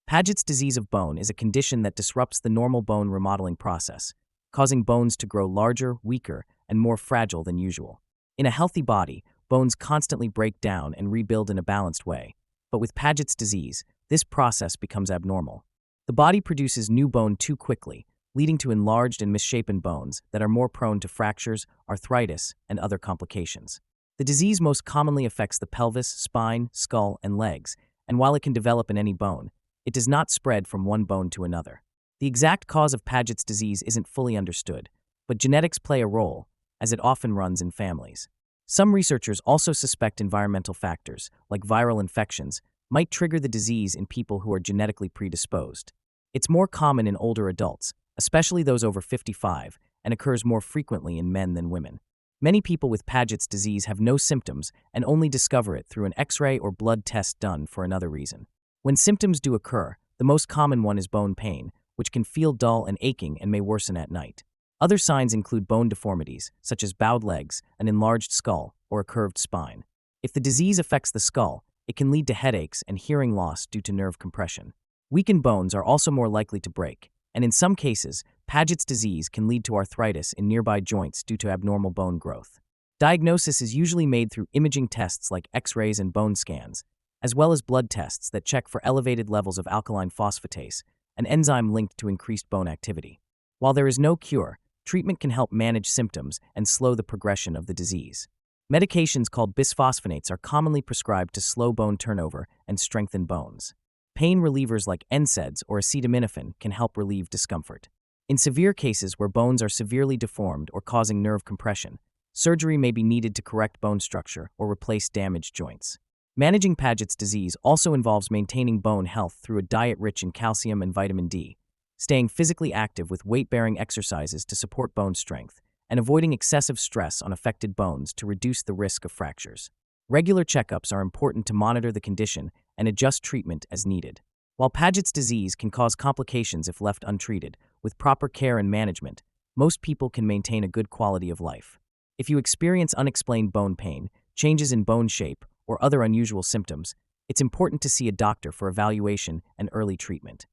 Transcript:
Paget's disease of bone is a condition that disrupts the normal bone remodeling process, causing bones to grow larger, weaker, and more fragile than usual. In a healthy body, bones constantly break down and rebuild in a balanced way. But with Paget's disease, this process becomes abnormal. The body produces new bone too quickly, leading to enlarged and misshapen bones that are more prone to fractures, arthritis, and other complications. The disease most commonly affects the pelvis, spine, skull, and legs, and while it can develop in any bone, it does not spread from one bone to another. The exact cause of Paget's disease isn't fully understood, but genetics play a role, as it often runs in families. Some researchers also suspect environmental factors, like viral infections, might trigger the disease in people who are genetically predisposed. It's more common in older adults, especially those over 55, and occurs more frequently in men than women. Many people with Paget's disease have no symptoms and only discover it through an X-ray or blood test done for another reason. When symptoms do occur, the most common one is bone pain, which can feel dull and aching and may worsen at night. Other signs include bone deformities, such as bowed legs, an enlarged skull, or a curved spine. If the disease affects the skull, it can lead to headaches and hearing loss due to nerve compression. Weakened bones are also more likely to break, and in some cases, Paget's disease can lead to arthritis in nearby joints due to abnormal bone growth. Diagnosis is usually made through imaging tests like X-rays and bone scans, as well as blood tests that check for elevated levels of alkaline phosphatase, an enzyme linked to increased bone activity. While there is no cure, treatment can help manage symptoms and slow the progression of the disease. Medications called bisphosphonates are commonly prescribed to slow bone turnover and strengthen bones. Pain relievers like NSAIDs or acetaminophen can help relieve discomfort. In severe cases where bones are severely deformed or causing nerve compression, surgery may be needed to correct bone structure or replace damaged joints. Managing Paget's disease also involves maintaining bone health through a diet rich in calcium and vitamin D, staying physically active with weight-bearing exercises to support bone strength, and avoiding excessive stress on affected bones to reduce the risk of fractures. Regular checkups are important to monitor the condition and adjust treatment as needed. While Paget's disease can cause complications if left untreated, with proper care and management, most people can maintain a good quality of life. If you experience unexplained bone pain, changes in bone shape, or other unusual symptoms, it's important to see a doctor for evaluation and early treatment.